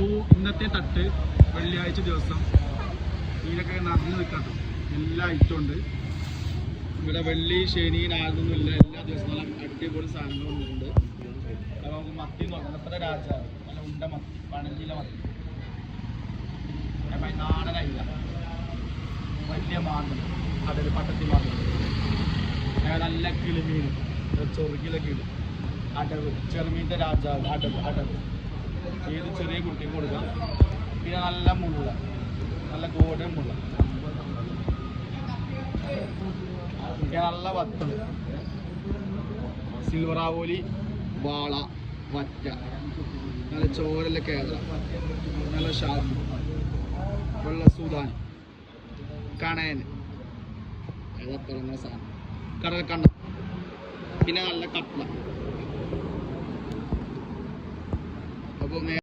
അപ്പോൾ ഇന്നത്തെ തട്ട് വെള്ളിയാഴ്ച ദിവസം മീനൊക്കെ നിറഞ്ഞു നിൽക്കട്ടോ. എല്ലാ ഐറ്റം ഉണ്ട് ഇവിടെ. വെള്ളി ശനി ഞായറൊന്നുമില്ല, എല്ലാ ദിവസവും നല്ല അടിപൊളി സാധനങ്ങളും ഉണ്ട്. അപ്പോൾ നമുക്ക് മത്തി നോക്കാം. എത്ര രാജാവ് നല്ല ഉണ്ട മത്തി, പണഞ്ചില മത്തി, നാടനയില്ല, വലിയ മാന്തൽ, അതൊരു പട്ടത്തി മാന്തൽ, നല്ല കിളിമീൻ, ചൊറുകില കിളി, അടവ്, ചെറുമീൻ്റെ രാജാവ്, അടവ് ഏത് ചെറിയ കുട്ടിക്ക് കൊടുക്കാം. പിന്നെ നല്ല മുള്ള, നല്ല ഗോഡൻ മുള്ള, പിന്നെ നല്ല വത്തൽ, സിൽവറാവോലി, വാള, വറ്റ, നല്ല ചോരല്ല കേരള, നല്ല ഷാർപ്പ്, വെള്ള സൂദാൻ, കണയൻ, ഏതൊക്കെ സാധനം, കടൽക്കണ്ണ, പിന്നെ നല്ല കട്ട്ല. അപ്പോൾ